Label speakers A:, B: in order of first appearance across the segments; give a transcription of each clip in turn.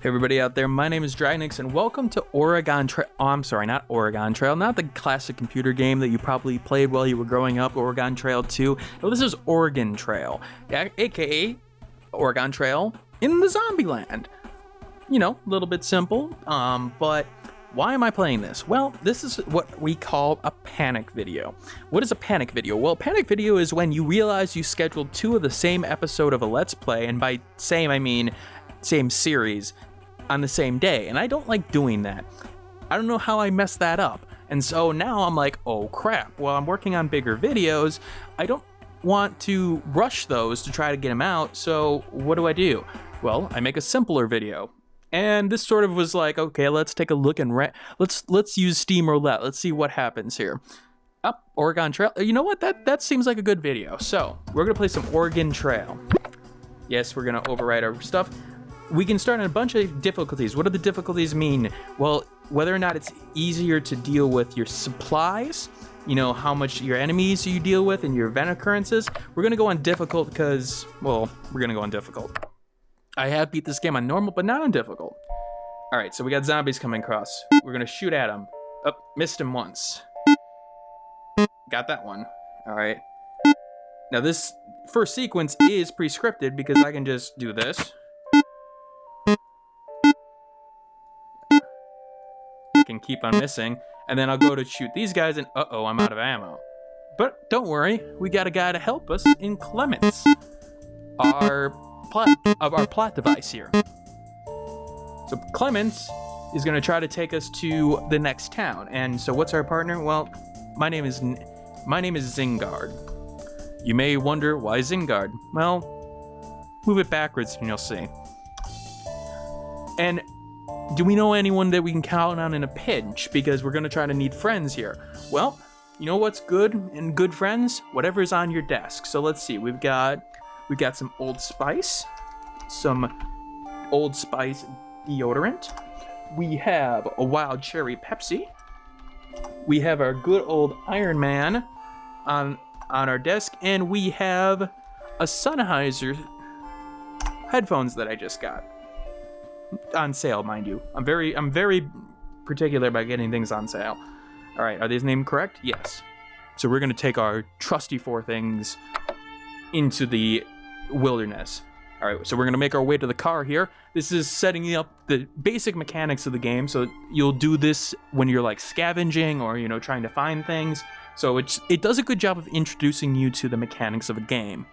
A: Everybody out there, my name is Dragnix and welcome to Oregon Trail. Oh, I'm sorry, not Oregon Trail, not the classic computer game that you probably played while you were growing up, Oregon Trail 2. No, this is Oregon Trail, aka Oregon Trail in the zombie land. You know, a little bit simple, but why am I playing this? Well, this is what we call a panic video. What is a panic video? Well, a panic video is when you realize you scheduled two of the same episode of a Let's Play, and by same I mean same series, on the same day, and I don't like doing that. I don't know how I messed that up, and so now I'm like, oh crap, well, I'm working on bigger videos. I don't want to rush those to try to get them out, so what do? Well, I make a simpler video. And this sort of was like, okay, let's take a look and let's use Steam Roulette. Let's see what happens here. Up Oregon Trail. You know what? That seems like a good video. So we're gonna play some Oregon Trail. Yes, we're gonna overwrite our stuff. We can start on a bunch of difficulties. What do the difficulties mean? Well, whether or not it's easier to deal with your supplies, you know, how much your enemies you deal with and your event occurrences. We're gonna go on difficult because, well, we're gonna go on difficult. I have beat this game on normal, but not on difficult. All right, so we got zombies coming across. We're gonna shoot at them. Oh, missed him once. Got that one. All right. Now this first sequence is pre-scripted because I can just do this. I can keep on missing, and then I'll go to shoot these guys, and uh-oh, I'm out of ammo. But don't worry, we got a guy to help us in Clements, our plot device here. So Clements is going to try to take us to the next town, and so what's our partner? Well, my name is Zingard. You may wonder why Zingard. Well, move it backwards and you'll see. And do we know anyone that we can count on in a pinch? Because we're going to try to need friends here. Well, you know what's good in good friends? Whatever's on your desk. So let's see. We've got some Old Spice. Some Old Spice deodorant. We have a Wild Cherry Pepsi. We have our good old Iron Man on our desk. And we have a Sennheiser headphones that I just got. On sale, mind you. I'm very particular about getting things on sale. All right, are these named correct? Yes. So we're gonna take our trusty four things into the wilderness. All right, so we're gonna make our way to the car here. This is setting up the basic mechanics of the game. So you'll do this when you're like scavenging or, you know, trying to find things. So it does a good job of introducing you to the mechanics of a game.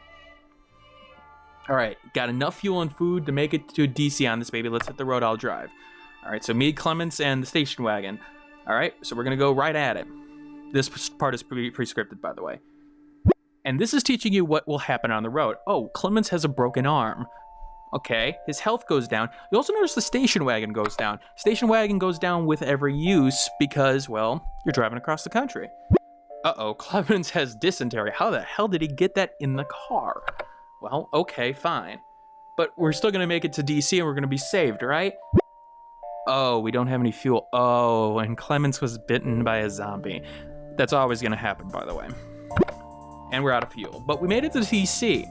A: All right, got enough fuel and food to make it to DC on this baby. Let's hit the road, I'll drive. All right, so me, Clements, and the station wagon. All right, so we're gonna go right at it. This part is pre-scripted, by the way. And this is teaching you what will happen on the road. Oh, Clements has a broken arm. Okay, his health goes down. You also notice the station wagon goes down. Station wagon goes down with every use because, well, you're driving across the country. Uh-oh, Clements has dysentery. How the hell did he get that in the car? Well, okay, fine. But we're still gonna make it to DC and we're gonna be saved, right? Oh, we don't have any fuel. Oh, and Clements was bitten by a zombie. That's always gonna happen, by the way. And we're out of fuel. But we made it to DC.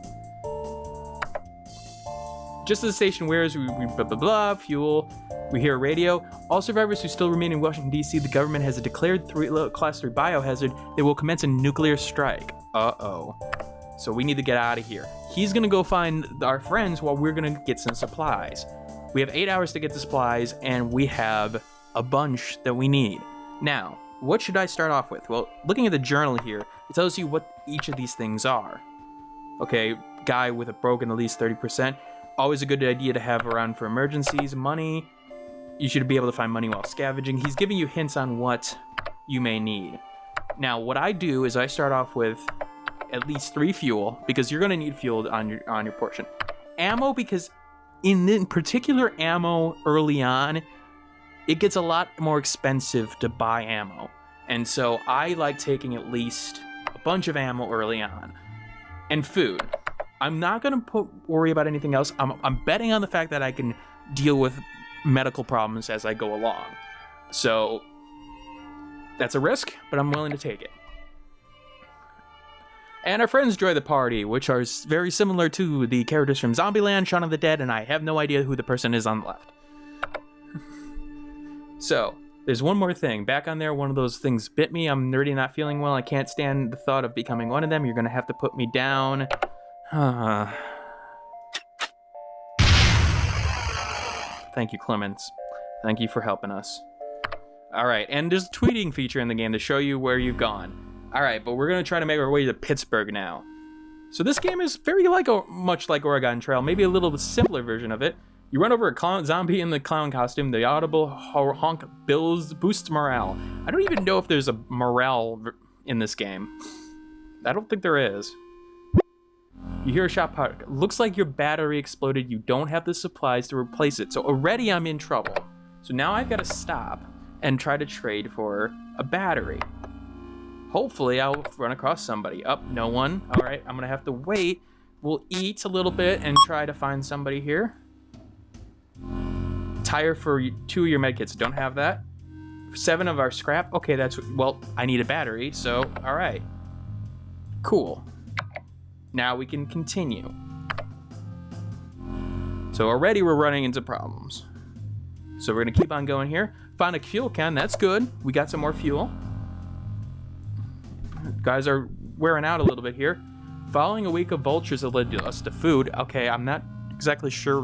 A: Just as the station wears, we blah, blah, blah, fuel. We hear a radio. All survivors who still remain in Washington, D.C., the government has a declared class 3 biohazard. They will commence a nuclear strike. Uh-oh. So we need to get out of here. He's gonna go find our friends while we're gonna get some supplies. We have 8 hours to get the supplies, and we have a bunch that we need. Now, what should I start off with? Well, looking at the journal here, it tells you what each of these things are. Okay, guy with a broken at least 30%. Always a good idea to have around for emergencies. Money, you should be able to find money while scavenging. He's giving you hints on what you may need. Now, what I do is I start off with at least 3 fuel, because you're gonna need fuel on your portion. Ammo, because in particular ammo early on, it gets a lot more expensive to buy ammo. And so I like taking at least a bunch of ammo early on. And food. I'm not gonna worry about anything else. I'm betting on the fact that I can deal with medical problems as I go along. So that's a risk, but I'm willing to take it. And our friends join the party, which are very similar to the characters from Zombieland, Shaun of the Dead, and I have no idea who the person is on the left. So, there's one more thing. Back on there, one of those things bit me. I'm already not feeling well. I can't stand the thought of becoming one of them. You're gonna have to put me down. Thank you, Clements. Thank you for helping us. All right, and there's a tweeting feature in the game to show you where you've gone. All right, but we're gonna try to make our way to Pittsburgh now. So this game is very much like Oregon Trail, maybe a little bit simpler version of it. You run over a clown zombie in the clown costume. The audible honk boosts morale. I don't even know if there's a morale in this game. I don't think there is. You hear a shot part. Looks like your battery exploded. You don't have the supplies to replace it. So already I'm in trouble. So now I've got to stop and try to trade for a battery. Hopefully I'll run across somebody. No one. All right, I'm gonna have to wait. We'll eat a little bit and try to find somebody here. Tire for 2 of your medkits. Don't have that. 7 of our scrap. Okay, well, I need a battery, so all right. Cool. Now we can continue. So already we're running into problems. So we're gonna keep on going here. Found a fuel can, that's good. We got some more fuel. Guys are wearing out a little bit here. Following a week of vultures that led us to food. Okay, I'm not exactly sure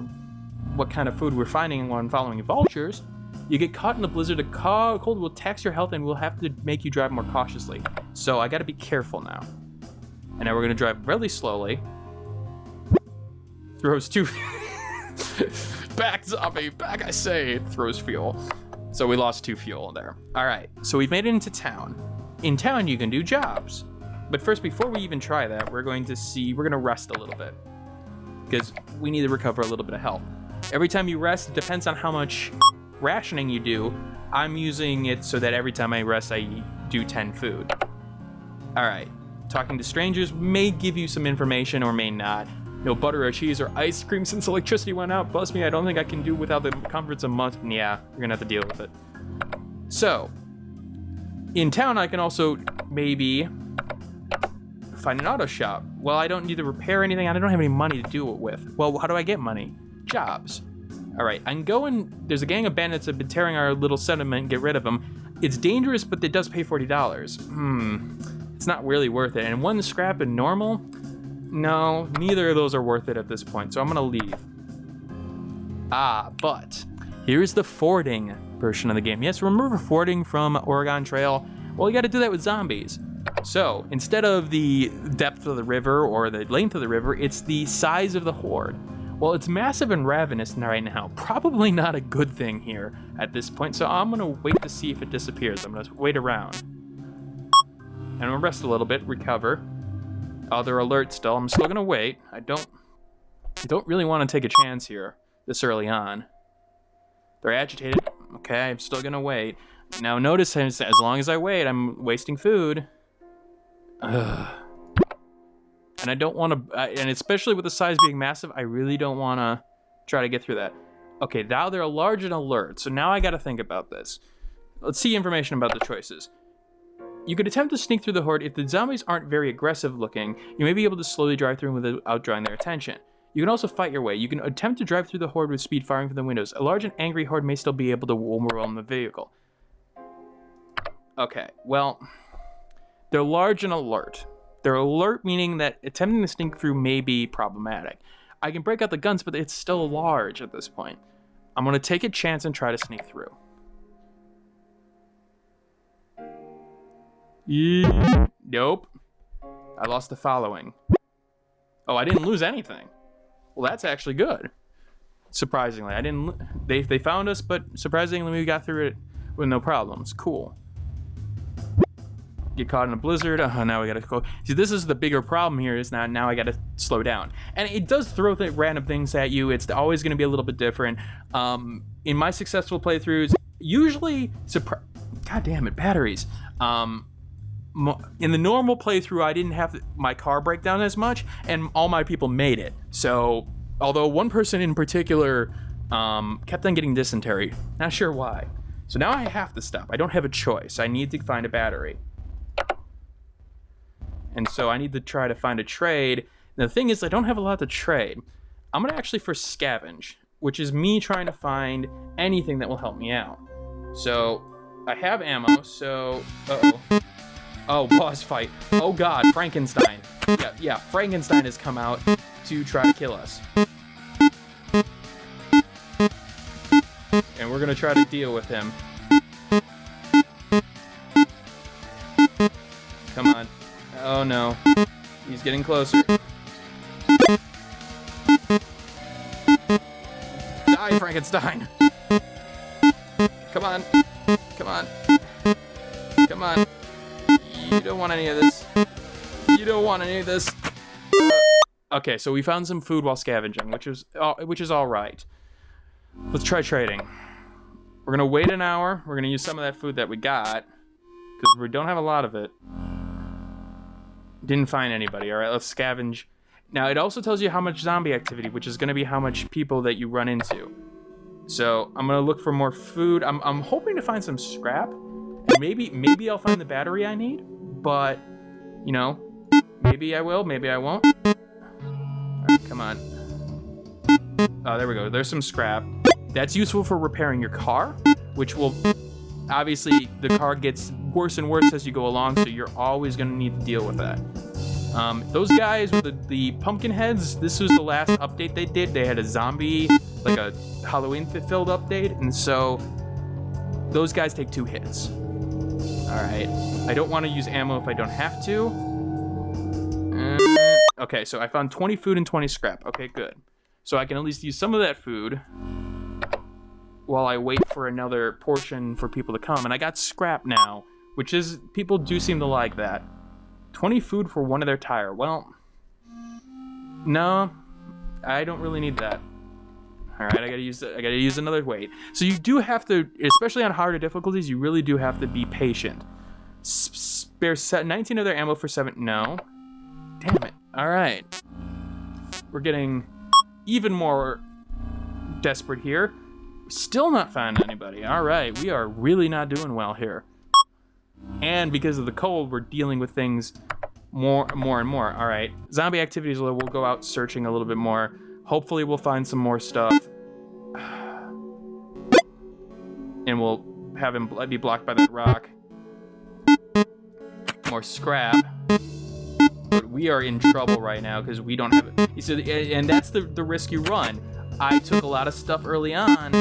A: what kind of food we're finding when following vultures. You get caught in a blizzard. A cold will tax your health and will have to make you drive more cautiously. So I gotta be careful now. And now we're gonna drive really slowly. Throws 2... Back, zombie, back I say. Throws fuel. So we lost 2 fuel there. All right, so we've made it into town. In town, you can do jobs. But first, before we even try that, we're gonna rest a little bit. Because we need to recover a little bit of health. Every time you rest, it depends on how much rationing you do. I'm using it so that every time I rest, I do 10 food. All right, talking to strangers may give you some information or may not. No butter or cheese or ice cream since electricity went out. Bust me, I don't think I can do without the comforts of month. Yeah, you're gonna have to deal with it. So, in town, I can also maybe find an auto shop. Well, I don't need to repair anything. I don't have any money to do it with. Well, how do I get money? Jobs. All right, I'm going. There's a gang of bandits that have been tearing our little settlement. Get rid of them. It's dangerous, but it does pay $40. It's not really worth it. And one scrap and normal? No, neither of those are worth it at this point. So I'm gonna leave. But here's the fording version of the game. Yes, remember fording from Oregon Trail? Well, you got to do that with zombies. So instead of the depth of the river or the length of the river, it's the size of the horde. Well, it's massive and ravenous right now. Probably not a good thing here at this point. So I'm gonna wait to see if it disappears. I'm gonna wait around. And I'm gonna rest a little bit, recover. Oh, they're alert still. I'm still gonna wait. I don't really want to take a chance here this early on. They're agitated. Okay, I'm still gonna wait. Now notice, as long as I wait, I'm wasting food. Ugh. And I don't want to, and especially with the size being massive, I really don't want to try to get through that. Okay, now they're large and alert, so now I got to think about this. Let's see information about the choices. You could attempt to sneak through the horde. If the zombies aren't very aggressive looking, you may be able to slowly drive through without drawing their attention. You can also fight your way. You can attempt to drive through the horde with speed, firing from the windows. A large and angry horde may still be able to overwhelm the vehicle. Okay, well, they're large and alert. They're alert, meaning that attempting to sneak through may be problematic. I can break out the guns, but it's still large at this point. I'm going to take a chance and try to sneak through. Nope. I lost the following. Oh, I didn't lose anything. Well, that's actually good. Surprisingly, I didn't. They found us, but surprisingly, we got through it with no problems. Cool. Get caught in a blizzard. Now we gotta go. See, this is the bigger problem here. Is now I gotta slow down, and it does throw random things at you. It's always gonna be a little bit different. In my successful playthroughs, usually God damn it, batteries. In the normal playthrough, I didn't have my car break down as much, and all my people made it. So, although one person in particular kept on getting dysentery, not sure why. So now I have to stop. I don't have a choice. I need to find a battery. And so I need to try to find a trade. And the thing is, I don't have a lot to trade. I'm gonna actually first scavenge, which is me trying to find anything that will help me out. So I have ammo, so... Uh-oh. Oh, boss fight. Oh god, Frankenstein. Yeah, Frankenstein has come out to try to kill us. And we're gonna try to deal with him. Come on. Oh no. He's getting closer. Die, Frankenstein! Come on. Come on. Come on. You don't want any of this. You don't want any of this. Okay, so we found some food while scavenging, which is all right. Let's try trading. We're gonna wait an hour. We're gonna use some of that food that we got because we don't have a lot of it. Didn't find anybody. All right, let's scavenge. Now it also tells you how much zombie activity, which is gonna be how much people that you run into. So I'm gonna look for more food. I'm hoping to find some scrap. And maybe I'll find the battery I need. But, you know, maybe I will, maybe I won't. Alright, come on. Oh, there we go. There's some scrap. That's useful for repairing your car, which will... Obviously, the car gets worse and worse as you go along, so you're always going to need to deal with that. Those guys with the pumpkin heads, this was the last update they did. They had a zombie, like a Halloween-filled update, and so those guys take 2 hits. Alright, I don't want to use ammo if I don't have to. Okay, so I found 20 food and 20 scrap. Okay, good. So I can at least use some of that food while I wait for another portion for people to come. And I got scrap now, which is, people do seem to like that. 20 food for one of their tire. Well, no, I don't really need that. All right, I gotta use another weight. So you do have to, especially on harder difficulties, you really do have to be patient. Spare 19 of their ammo for 7. No, damn it. All right, we're getting even more desperate here. Still not finding anybody. All right, we are really not doing well here. And because of the cold, we're dealing with things more and more. All right, zombie activities. We'll go out searching a little bit more. Hopefully we'll find some more stuff. And we'll have him be blocked by that rock. More scrap. But we are in trouble right now because we don't have it. So, and that's the risk you run. I took a lot of stuff early on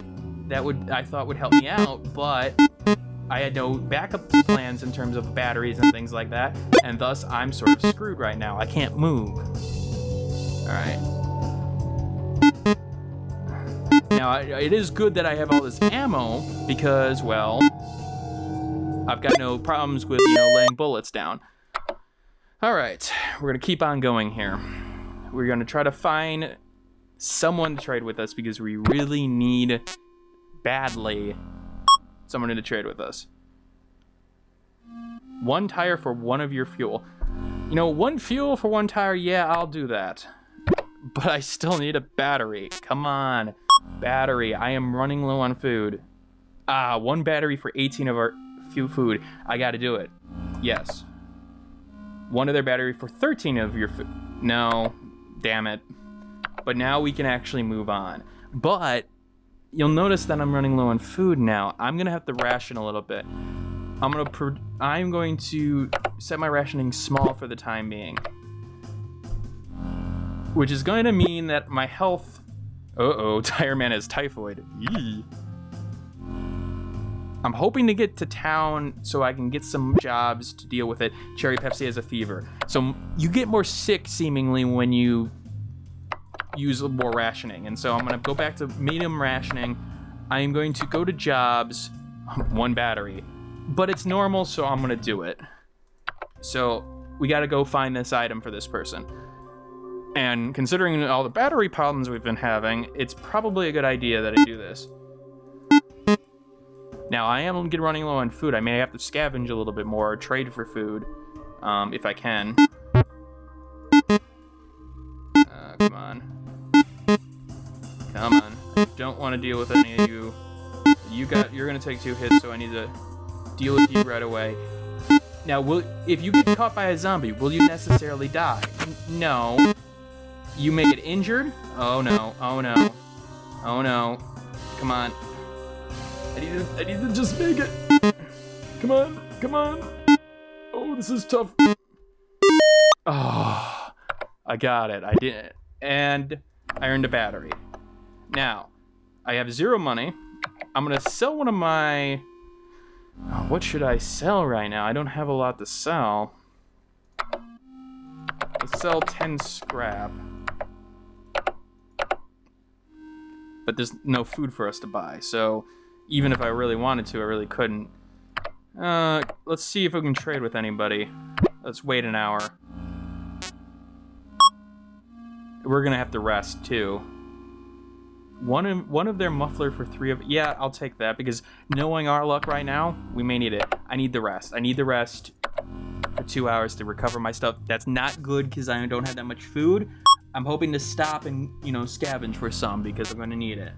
A: that I thought would help me out, but I had no backup plans in terms of batteries and things like that, and thus I'm sort of screwed right now. I can't move. Alright. Now, it is good that I have all this ammo, because, well, I've got no problems with, laying bullets down. Alright, we're going to keep on going here. We're going to try to find someone to trade with us, because we really need, badly, someone to trade with us. 1 tire for 1 of your fuel. 1 fuel for 1 tire, yeah, I'll do that. But I still need a battery. Come on. Battery. I am running low on food. 1 battery for 18 of our food. I gotta do it. Yes. 1 other battery for 13 of your food. No. Damn it. But now we can actually move on. But you'll notice that I'm running low on food now. I'm gonna have to ration a little bit. I'm going to set my rationing small for the time being. Which is going to mean that my health... Uh-oh, Tire Man has typhoid. Yee. I'm hoping to get to town so I can get some jobs to deal with it. Cherry Pepsi has a fever. So you get more sick, seemingly, when you use more rationing. And so I'm going to go back to medium rationing. I am going to go to jobs. 1 battery. But it's normal, so I'm going to do it. So we got to go find this item for this person. And considering all the battery problems we've been having, it's probably a good idea that I do this. Now, I am running low on food. I may have to scavenge a little bit more or trade for food, if I can. Come on. Come on. I don't want to deal with any of you. You're going to take 2 hits, so I need to deal with you right away. Now, if you get caught by a zombie, will you necessarily die? No. You may get injured. Oh no, oh no, oh no. Come on. I need to just make it. Come on, come on. Oh, this is tough. Oh, I got it. I did. And I earned a battery. Now, I have 0 money. I'm gonna sell one of my... Oh, what should I sell right now? I don't have a lot to sell. Let's sell 10 scrap. But there's no food for us to buy, so even if I really wanted to, I really couldn't. Let's see if we can trade with anybody. Let's wait an hour. We're gonna have to rest too. One of their muffler for 3 of... Yeah, I'll take that, because knowing our luck right now, we may need it. I need the rest. I need the rest for 2 hours to recover my stuff. That's not good, because I don't have that much food. I'm hoping to stop and, you know, scavenge for some, because I'm going to need it.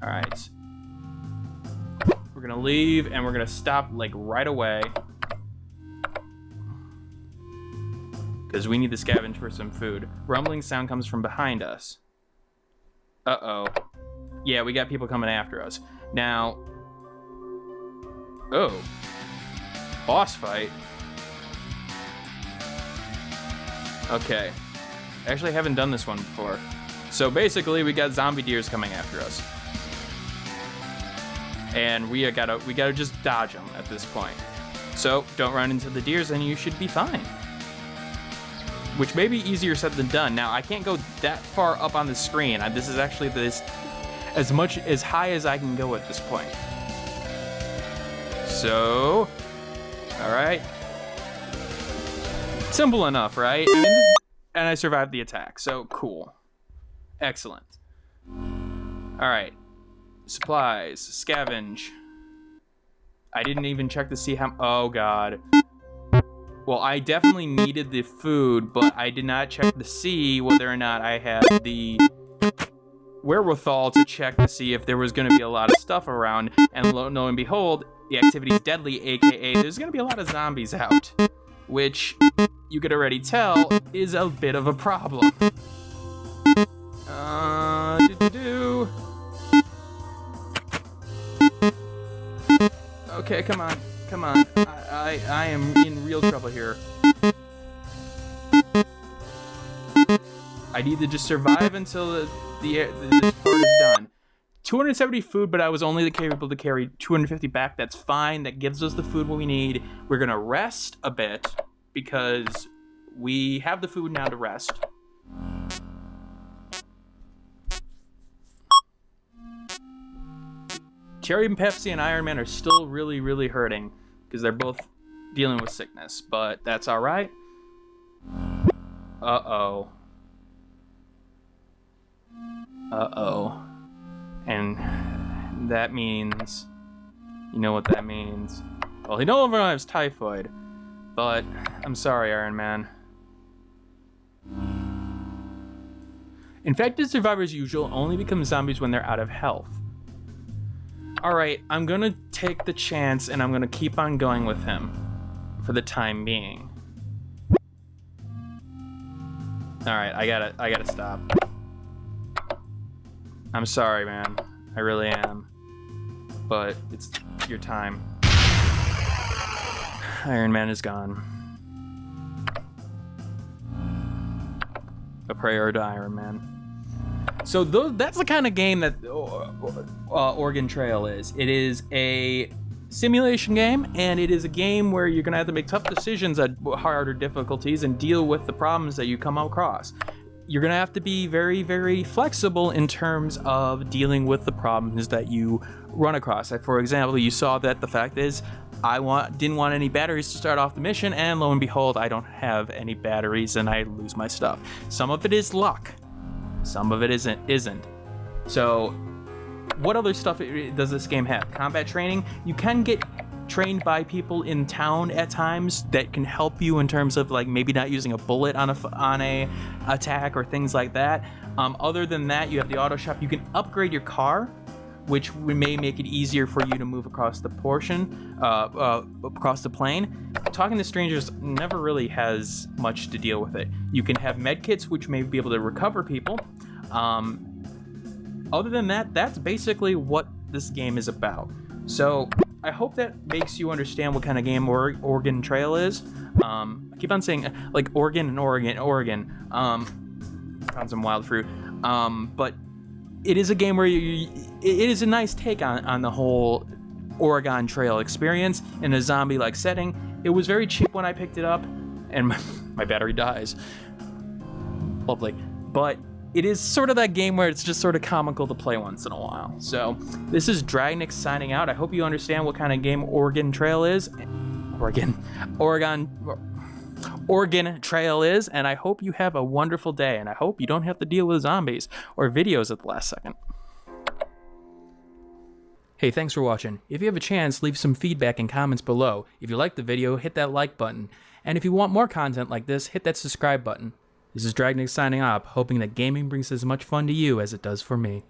A: Alright. We're going to leave, and we're going to stop, like, right away. Because we need to scavenge for some food. Rumbling sound comes from behind us. Uh-oh. Yeah, we got people coming after us. Now... Oh. Boss fight. Okay. Actually, I haven't done this one before. So basically, we got zombie deers coming after us. And we gotta just dodge them at this point. So, don't run into the deers and you should be fine. Which may be easier said than done. Now, I can't go that far up on the screen. This is actually as high as I can go at this point. So, all right. Simple enough, right? I mean, and I survived the attack, so cool. Excellent. All right. Supplies, scavenge. I didn't even check to see how... Oh, God. Well, I definitely needed the food, but I did not check to see whether or not I had the wherewithal to check to see if there was going to be a lot of stuff around. And lo and behold, the activity's deadly, aka there's going to be a lot of zombies out. Which, you could already tell, is a bit of a problem. Okay, come on. Come on. I am in real trouble here. I need to just survive until this part is done. 270 food, but I was only capable to carry 250 back. That's fine. That gives us the food we need. We're gonna rest a bit because we have the food now to rest. Cherry and Pepsi and Iron Man are still really, really hurting because they're both dealing with sickness, but that's all right. Uh-oh. Uh-oh. And that means... You know what that means. Well, he no longer has typhoid, but I'm sorry, Iron Man. Infected survivors usually only become zombies when they're out of health. Alright, I'm gonna take the chance and I'm gonna keep on going with him for the time being. Alright, I gotta stop. I'm sorry, man. I really am. But it's your time. Iron Man is gone. A prayer to Iron Man. So that's the kind of game that Oregon Trail is. It is a simulation game, and it is a game where you're going to have to make tough decisions at harder difficulties and deal with the problems that you come across. You're going to have to be very, very flexible in terms of dealing with the problems that you run across. Like, for example, you saw that the fact is didn't want any batteries to start off the mission, and lo and behold, I don't have any batteries and I lose my stuff. Some of it is luck. Some of it isn't. So, what other stuff does this game have? Combat training. You can get trained by people in town at times that can help you in terms of like maybe not using a bullet on a attack or things like that. Other than that, you have the auto shop. You can upgrade your car, which may make it easier for you to move across the across the plane. Talking to strangers never really has much to deal with it. You can have med kits, which may be able to recover people. other than that, that's basically what this game is about. So I hope that makes you understand what kind of game Oregon Trail is. I keep on saying like Oregon and Oregon. Found some wild fruit. But it is a game where it is a nice take on the whole Oregon Trail experience in a zombie-like setting. It was very cheap when I picked it up, and my battery dies. Lovely. But it is sort of that game where it's just sort of comical to play once in a while. So this is Dragnix signing out. I hope you understand what kind of game Oregon Trail is. Oregon Trail is, and I hope you have a wonderful day, and I hope you don't have to deal with zombies or videos at the last second. Hey, thanks for watching. If you have a chance, leave some feedback and comments below. If you liked the video, hit that like button. And if you want more content like this, hit that subscribe button. This is Dragnix signing off, hoping that gaming brings as much fun to you as it does for me.